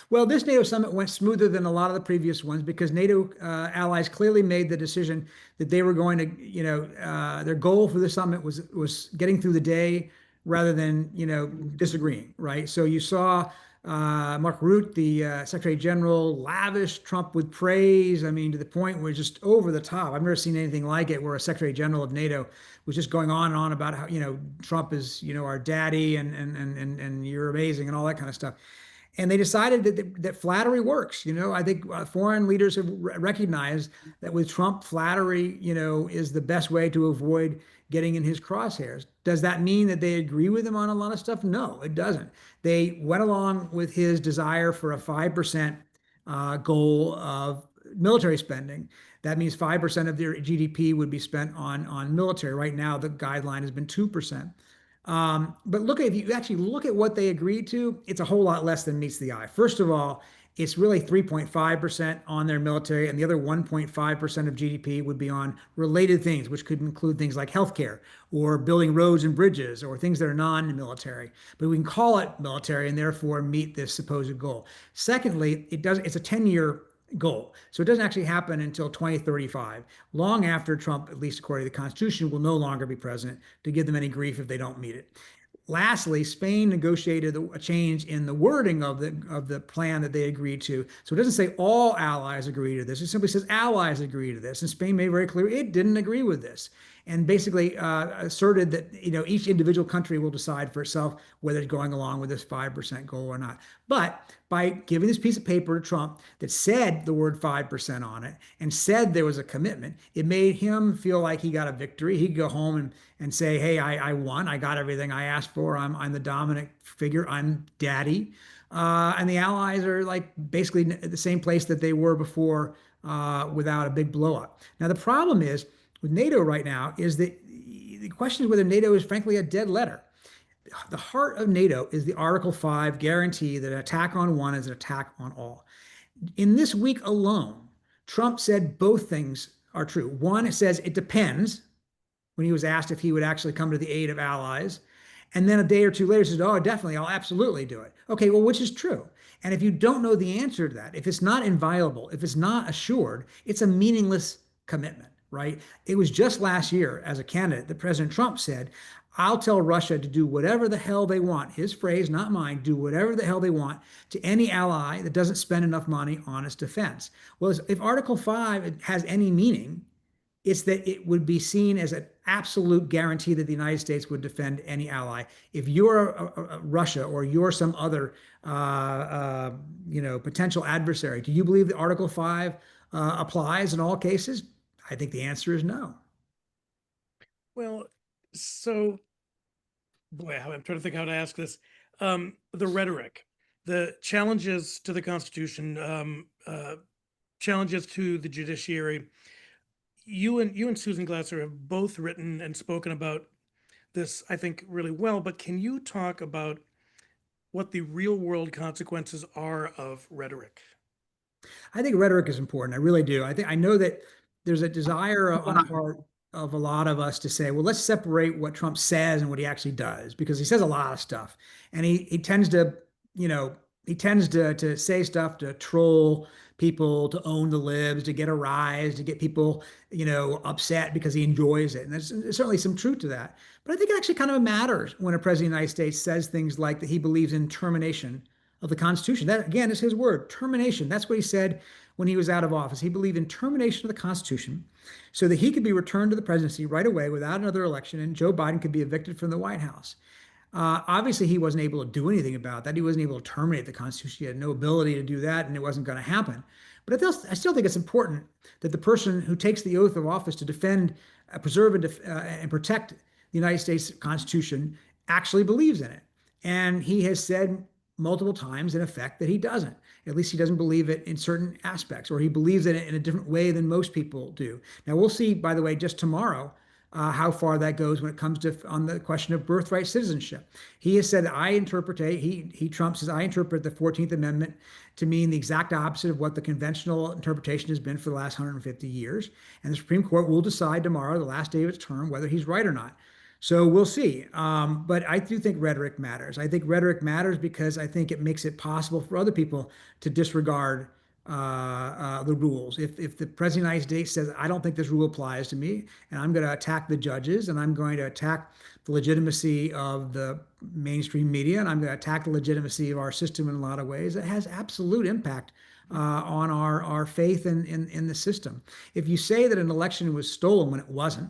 S3: Well, this NATO summit went smoother than a lot of the previous ones because NATO allies clearly made the decision that they were going to, their goal for the summit was getting through the day rather than, disagreeing, right? So you saw Mark Rutte, the Secretary General, lavish Trump with praise. I mean, to the point where it's just over the top. I've never seen anything like it, where a Secretary General of NATO was just going on and on about how, Trump is, our daddy and you're amazing and all that kind of stuff. And they decided that flattery works. I think foreign leaders have recognized that with Trump, flattery, is the best way to avoid getting in his crosshairs. Does that mean that they agree with him on a lot of stuff? No, it doesn't. They went along with his desire for a 5% goal of military spending. That means 5% of their GDP would be spent on military. Right now, the guideline has been 2%. But if you actually look at what they agreed to, it's a whole lot less than meets the eye. First of all, it's really 3.5% on their military, and the other 1.5% of GDP would be on related things, which could include things like healthcare or building roads and bridges or things that are non-military. But we can call it military and therefore meet this supposed goal. Secondly, it's a 10-year goal. So it doesn't actually happen until 2035, long after Trump, at least according to the Constitution, will no longer be president to give them any grief if they don't meet it. Lastly, Spain negotiated a change in the wording of the plan that they agreed to. So it doesn't say all allies agree to this. It simply says allies agree to this. And Spain made very clear it didn't agree with this, and basically asserted that each individual country will decide for itself whether it's going along with this 5% goal or not. But by giving this piece of paper to Trump that said the word 5% on it and said there was a commitment, it made him feel like he got a victory. He could go home and say, hey, I won. I got everything I asked for. I'm the dominant figure. I'm daddy. And the allies are like basically at the same place that they were before without a big blow up. Now, the problem is with NATO right now is that the question is whether NATO is frankly a dead letter. The heart of NATO is the Article 5 guarantee that an attack on one is an attack on all. In this week alone, Trump said both things are true. One, it says it depends, when he was asked if he would actually come to the aid of allies. And then a day or two later says, oh, definitely, I'll absolutely do it. Okay, well, which is true? And if you don't know the answer to that, if it's not inviolable, if it's not assured, it's a meaningless commitment, right? It was just last year as a candidate that President Trump said, I'll tell Russia to do whatever the hell they want. His phrase, not mine, do whatever the hell they want to any ally that doesn't spend enough money on its defense. Well, if Article 5 has any meaning, it's that it would be seen as an absolute guarantee that the United States would defend any ally. If you're Russia or you're some other, potential adversary, do you believe that Article 5 applies in all cases? I think the answer is no.
S2: Well, so boy, I'm trying to think how to ask this. The rhetoric, the challenges to the Constitution, challenges to the judiciary. You and Susan Glasser have both written and spoken about this, I think, really well. But can you talk about what the real world consequences are of rhetoric?
S3: I think rhetoric is important. I really do. I know that there's a desire on the part of a lot of us to say, well, let's separate what Trump says and what he actually does, because he says a lot of stuff, and he tends to, to say stuff to troll people, to own the libs, to get a rise, to get people, upset because he enjoys it. And there's certainly some truth to that. But I think it actually kind of matters when a president of the United States says things like that he believes in termination of the Constitution. That, again, is his word, termination. That's what he said when he was out of office. He believed in termination of the Constitution so that he could be returned to the presidency right away without another election, and Joe Biden could be evicted from the White House. Obviously, he wasn't able to do anything about that. He wasn't able to terminate the Constitution. He had no ability to do that, and it wasn't going to happen. But I still think it's important that the person who takes the oath of office to defend, preserve, and protect the United States Constitution actually believes in it. And he has said multiple times in effect that he doesn't. At least he doesn't believe it in certain aspects, or he believes it in a different way than most people do. Now we'll see, by the way, just tomorrow, how far that goes when it comes to on the question of birthright citizenship. He has said, Trump says, I interpret the 14th Amendment to mean the exact opposite of what the conventional interpretation has been for the last 150 years. And the Supreme Court will decide tomorrow, the last day of its term, whether he's right or not. So we'll see. But I do think rhetoric matters. I think rhetoric matters because I think it makes it possible for other people to disregard the rules. If the President of the United States says, I don't think this rule applies to me, and I'm going to attack the judges, and I'm going to attack the legitimacy of the mainstream media, and I'm going to attack the legitimacy of our system in a lot of ways, it has absolute impact on our faith in the system. If you say that an election was stolen when it wasn't,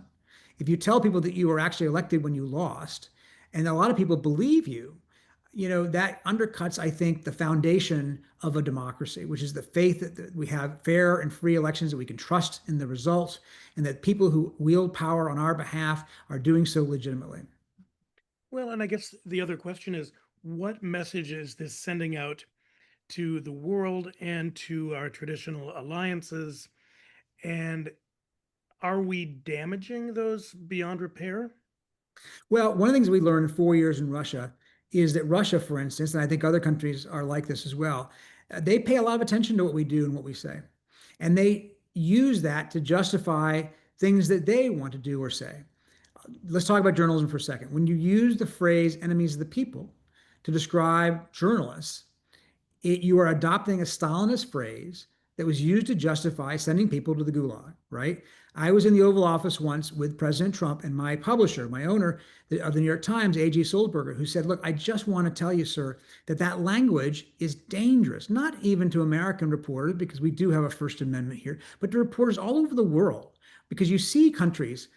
S3: if you tell people that you were actually elected when you lost, and a lot of people believe you, that undercuts, I think, the foundation of a democracy, which is the faith that we have fair and free elections, that we can trust in the results, and that people who wield power on our behalf are doing so legitimately.
S2: Well, and I guess the other question is, what message is this sending out to the world and to our traditional alliances? And are we damaging those beyond repair?
S3: Well, one of the things we learned in 4 years in Russia is that Russia, for instance, and I think other countries are like this as well, they pay a lot of attention to what we do and what we say. And they use that to justify things that they want to do or say. Let's talk about journalism for a second. When you use the phrase enemies of the people to describe journalists, you are adopting a Stalinist phrase that was used to justify sending people to the gulag, right? I was in the Oval Office once with President Trump and my publisher, my owner of the New York Times, A.G. Sulzberger, who said, look, I just want to tell you, sir, that language is dangerous, not even to American reporters, because we do have a First Amendment here, but to reporters all over the world, because you see countries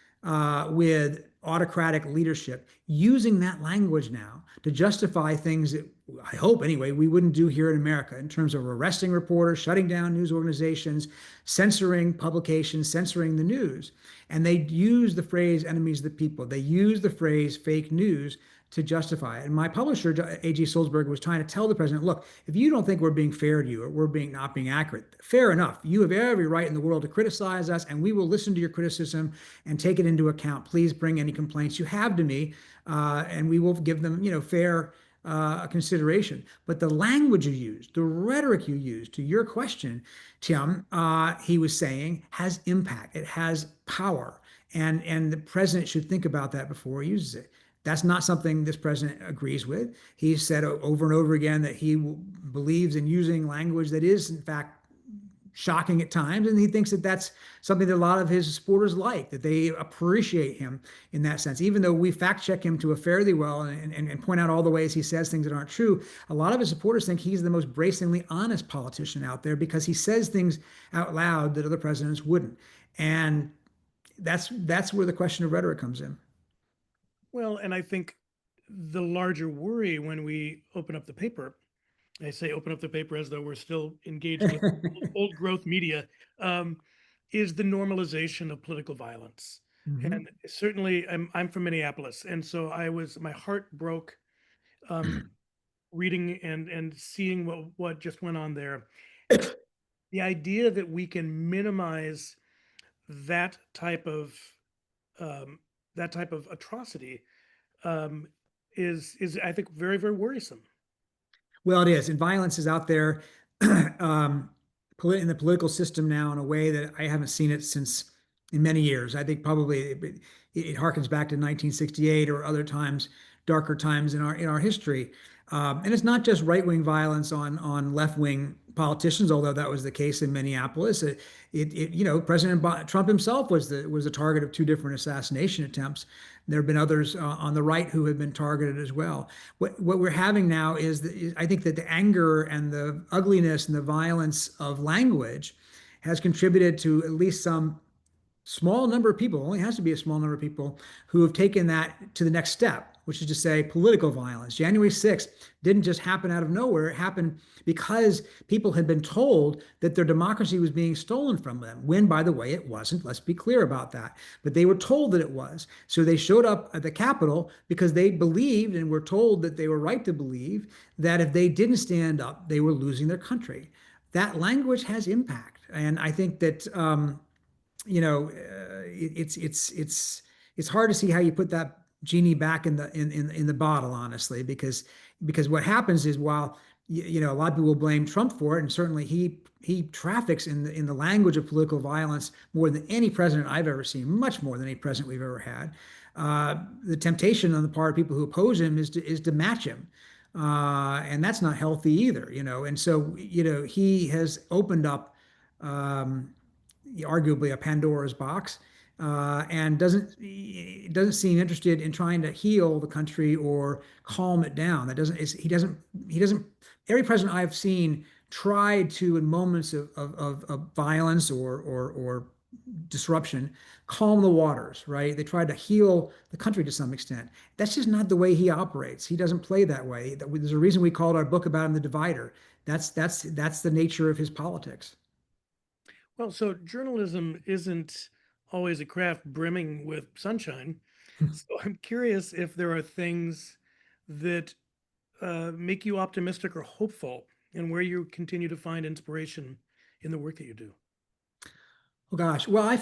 S3: with autocratic leadership using that language now to justify things that I hope anyway we wouldn't do here in America in terms of arresting reporters, shutting down news organizations, censoring publications, censoring the news. And they use the phrase enemies of the people. They use the phrase fake news to justify it. And my publisher, A.G. Sulzberger, was trying to tell the president, look, if you don't think we're being fair to you or we're not being accurate, fair enough. You have every right in the world to criticize us, and we will listen to your criticism and take it into account. Please bring any complaints you have to me, and we will give them, fair consideration. But the language you use, the rhetoric you use, to your question, Tim, he was saying, has impact. It has power. And the president should think about that before he uses it. That's not something this president agrees with. He's said over and over again that he believes in using language that is, in fact, shocking at times. And he thinks that that's something that a lot of his supporters like, that they appreciate him in that sense. Even though we fact check him to a fairly well and point out all the ways he says things that aren't true, a lot of his supporters think he's the most bracingly honest politician out there because he says things out loud that other presidents wouldn't. And that's where the question of rhetoric comes in.
S2: Well, and I think the larger worry when we open up the paper, I say open up the paper as though we're still engaging in old growth media, is the normalization of political violence.
S3: Mm-hmm.
S2: And certainly I'm from Minneapolis. And so my heart broke reading and seeing what just went on there. The idea that we can minimize that type of atrocity is I think very, very worrisome.
S3: Well, it is, and violence is out there in the political system now in a way that I haven't seen it since in many years. I think probably it harkens back to 1968 or other times, darker times in our history. And it's not just right-wing violence on left-wing politicians, although that was the case in Minneapolis. President Trump himself was the target of 2 different assassination attempts. There have been others on the right who have been targeted as well. What we're having now is I think that the anger and the ugliness and the violence of language has contributed to at least some small number of people, only has to be a small number of people, who have taken that to the next step, which is to say political violence. January 6th didn't just happen out of nowhere. It happened because people had been told that their democracy was being stolen from them, when, by the way, it wasn't. Let's be clear about that. But they were told that it was. So they showed up at the Capitol because they believed and were told that they were right to believe that if they didn't stand up, they were losing their country. That language has impact. And I think that, it's hard to see how you put that genie back in the bottle, honestly, because what happens is, while a lot of people will blame Trump for it, and certainly he traffics in the language of political violence more than any president I've ever seen, much more than any president we've ever had. The temptation on the part of people who oppose him is to match him. And that's not healthy either, And so, he has opened up, arguably, a Pandora's box, and doesn't seem interested in trying to heal the country or calm it down. He doesn't. Every president I've seen tried to, in moments of violence or disruption, calm the waters, right? They tried to heal the country to some extent. That's just not the way he operates. He doesn't play that way. There's a reason we called our book about him The Divider. That's the nature of his politics.
S2: Well, so journalism isn't always a craft brimming with sunshine. So I'm curious if there are things that make you optimistic or hopeful, and where you continue to find inspiration in the work that you do.
S3: Oh gosh, well,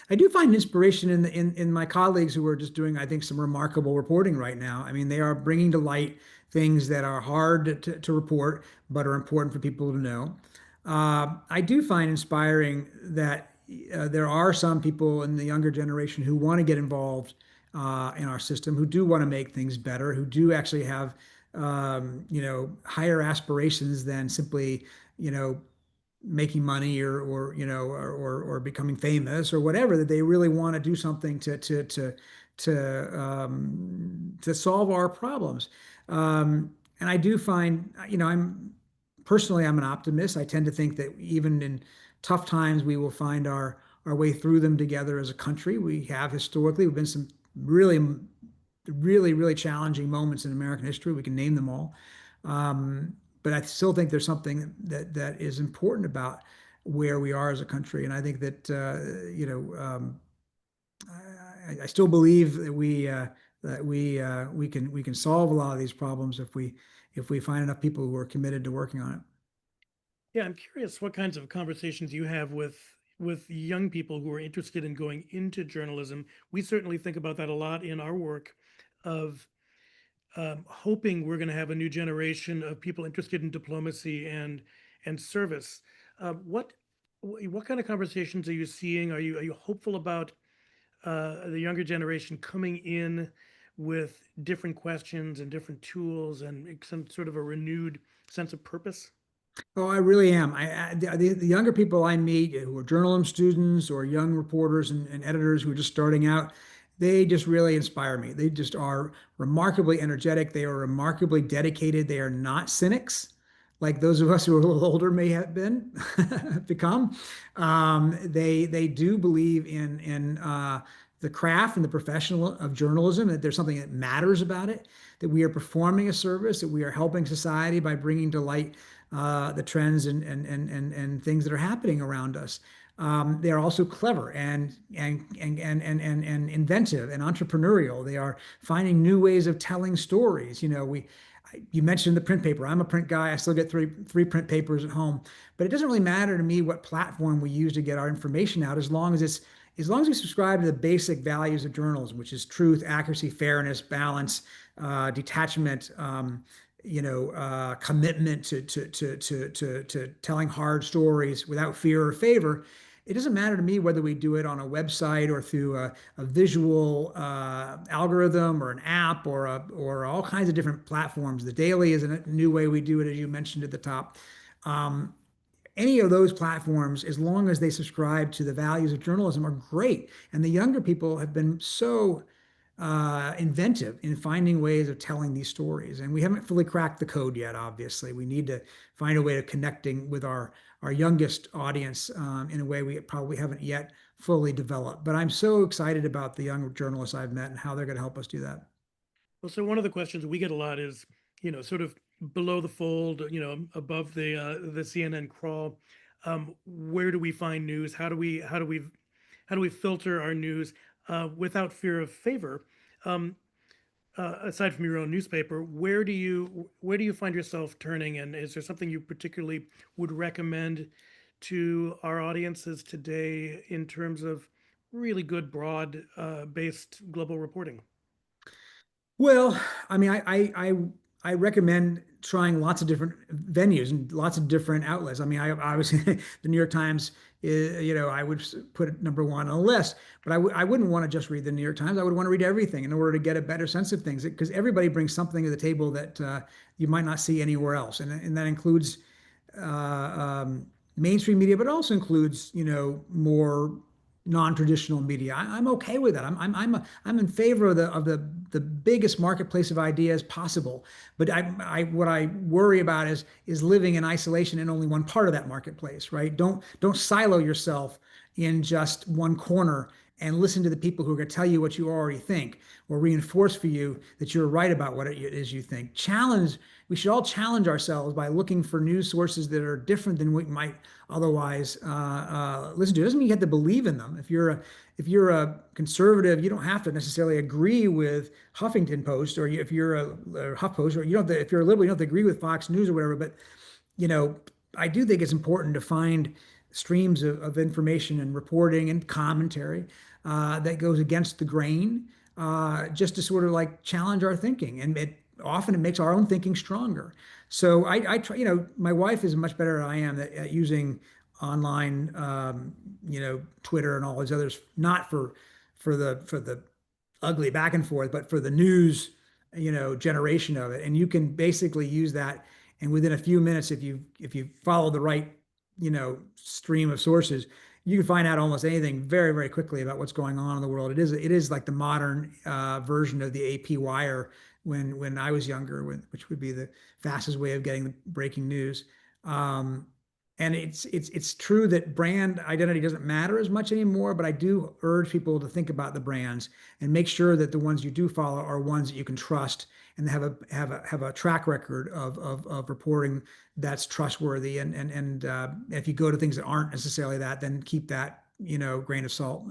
S3: I do find inspiration in my colleagues who are just doing, I think, some remarkable reporting right now. I mean, they are bringing to light things that are hard to report, but are important for people to know. I do find inspiring that there are some people in the younger generation who want to get involved in our system, who do want to make things better, who do actually have higher aspirations than simply making money or becoming famous or whatever. That they really want to do something to solve our problems. And I do find, I'm an optimist. I tend to think that even in tough times, we will find our way through them together as a country. We have historically, we've been some really, really, really challenging moments in American history. We can name them all. But I still think there's something that is important about where we are as a country. And I think that, I still believe that we can solve a lot of these problems if we find enough people who are committed to working on it.
S2: Yeah, I'm curious what kinds of conversations you have with young people who are interested in going into journalism. We certainly think about that a lot in our work, of hoping we're going to have a new generation of people interested in diplomacy and service. What kind of conversations are you seeing? Are you hopeful about the younger generation coming in with different questions and different tools and some sort of a renewed sense of purpose?
S3: Oh, I really am. The younger people I meet who are journalism students or young reporters and editors who are just starting out, they just really inspire me. They just are remarkably energetic. They are remarkably dedicated. They are not cynics like those of us who are a little older may have become. They do believe in the craft and the profession of journalism, that there's something that matters about it, that we are performing a service, that we are helping society by bringing to light the trends and things that are happening around us. They are also clever and inventive and entrepreneurial. They are finding new ways of telling stories. You mentioned the print paper. I'm a print guy. I still get three print papers at home, but it doesn't really matter to me what platform we use to get our information out, as long as we subscribe to the basic values of journalism, which is truth, accuracy, fairness, balance, detachment, commitment to telling hard stories without fear or favor. It doesn't matter to me whether we do it on a website or through a visual algorithm or an app or all kinds of different platforms. The Daily is a new way we do it, as you mentioned at the top. Any of those platforms, as long as they subscribe to the values of journalism, are great. And the younger people have been so inventive in finding ways of telling these stories. And we haven't fully cracked the code yet, obviously. We need to find a way of connecting with our youngest audience in a way we probably haven't yet fully developed. But I'm so excited about the young journalists I've met and how they're going to help us do that.
S2: Well, so one of the questions we get a lot is, sort of below the fold, above the CNN crawl. Where do we find news? How do we filter our news without fear of favor? Um, Aside from your own newspaper, where do you find yourself turning? And is there something you particularly would recommend to our audiences today in terms of really good broad based global reporting?
S3: Well, I mean, I recommend trying lots of different venues and lots of different outlets. I mean, I was the New York Times, I would put it number one on the list, but I wouldn't want to just read the New York Times. I would want to read everything in order to get a better sense of things because everybody brings something to the table that you might not see anywhere else, and that includes uh, mainstream media, but it also includes more non-traditional media. I'm okay with that. I'm in favor of the biggest marketplace of ideas possible. But what I worry about is living in isolation in only one part of that marketplace, right? Don't silo yourself in just one corner and listen to the people who are going to tell you what you already think or reinforce for you that you're right about what it is you think. We should all challenge ourselves by looking for news sources that are different than we might otherwise listen to. It doesn't mean you have to believe in them. If you're a conservative, you don't have to necessarily agree with Huffington Post, or if you're a HuffPost, or you don't. If you're a liberal, you don't have to agree with Fox News or whatever. But you know, I do think it's important to find streams of information and reporting and commentary that goes against the grain, just to sort of like challenge our thinking. And it makes our own thinking stronger. So I try, my wife is much better than I am at using online, Twitter and all these others, not for the ugly back and forth, but for the news, generation of it. And you can basically use that. And within a few minutes, if you follow the right, stream of sources, you can find out almost anything very, very quickly about what's going on in the world. It is like the modern version of the AP wire when I was younger, which would be the fastest way of getting the breaking news. Um, and it's true that brand identity doesn't matter as much anymore, but I do urge people to think about the brands and make sure that the ones you do follow are ones that you can trust and have a track record of reporting that's trustworthy. And if you go to things that aren't necessarily that, then keep that grain of salt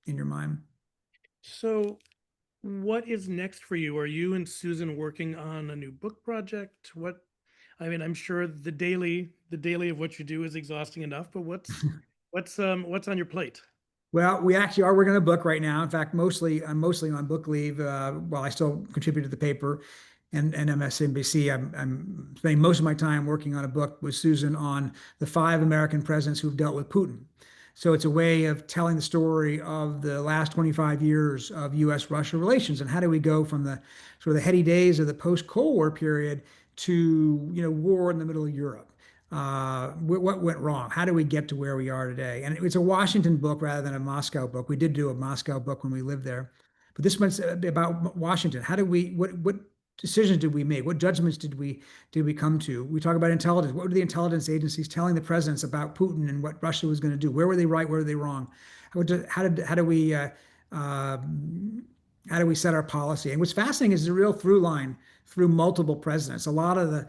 S3: in your mind.
S2: So, what is next for you? Are you and Susan working on a new book project? I mean, I'm sure the daily of what you do is exhausting enough, but what's on your plate?
S3: Well, we actually are working on a book right now. In fact, I'm mostly on book leave while I still contribute to the paper and MSNBC. I'm spending most of my time working on a book with Susan on the 5 American presidents who've dealt with Putin. So it's a way of telling the story of the last 25 years of U.S.-Russia relations and how do we go from the sort of the heady days of the post-Cold War period to war in the middle of Europe. What went wrong? How do we get to where we are today? And it's a Washington book rather than a Moscow book. We did do a Moscow book when we lived there, but this one's about Washington. What decisions did we make? What judgments did we come to? We talk about intelligence. What were the intelligence agencies telling the presidents about Putin and what Russia was going to do? Where were they right? Where were they wrong? Uh, how do we set our policy? And what's fascinating is the real through line through multiple presidents. A lot of the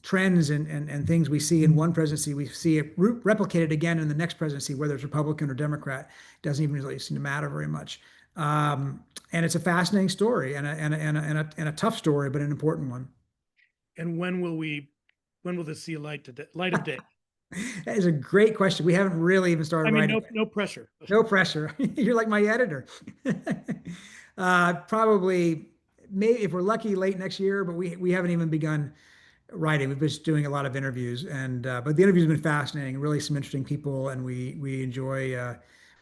S3: trends and things we see in one presidency, we see it replicated again in the next presidency, whether it's Republican or Democrat. It doesn't even really seem to matter very much. And it's a fascinating story and a tough story, but an important one.
S2: And when will this see light of day?
S3: That is a great question. We haven't really even started
S2: I mean,
S3: writing.
S2: no pressure.
S3: No pressure. You're like my editor. Probably, maybe if we're lucky, late next year, but we haven't even begun writing. We've been just doing a lot of interviews, and but the interviews have been fascinating, really some interesting people, and we enjoy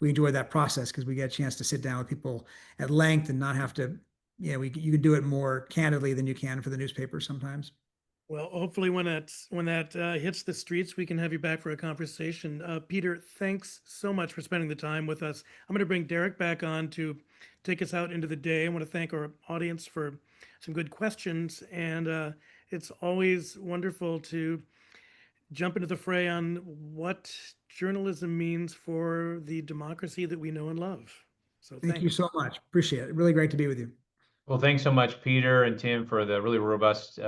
S3: that process because we get a chance to sit down with people at length and not have to, you can do it more candidly than you can for the newspaper sometimes.
S2: Well, hopefully when that hits the streets, we can have you back for a conversation. Peter, thanks so much for spending the time with us. I'm going to bring Derek back on to take us out into the day. I want to thank our audience for some good questions, and it's always wonderful to jump into the fray on what journalism means for the democracy that we know and love. So
S3: Thank you
S2: thanks.
S3: so much. Appreciate it. Really great to be with you.
S1: Well, thanks so much, Peter and Tim, for the really robust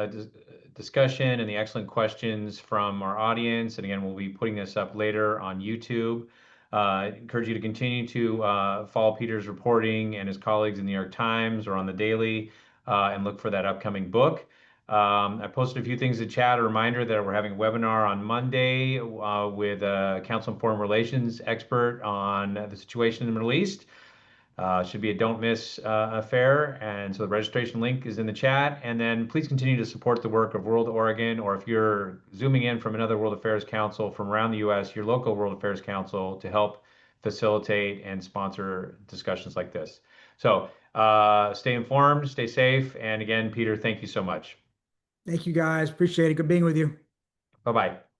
S1: discussion and the excellent questions from our audience. And again, we'll be putting this up later on YouTube. I encourage you to continue to follow Peter's reporting and his colleagues in the New York Times or on the Daily, and look for that upcoming book. I posted a few things in chat. A reminder that we're having a webinar on Monday with a Council on Foreign Relations expert on the situation in the Middle East. Should be a don't miss affair. And so the registration link is in the chat. And then please continue to support the work of World Oregon, or if you're zooming in from another World Affairs Council from around the US, your local World Affairs Council, to help facilitate and sponsor discussions like this. So stay informed, stay safe. And again, Peter, thank you so much.
S3: Thank you, guys. Appreciate it. Good being with you.
S1: Bye-bye.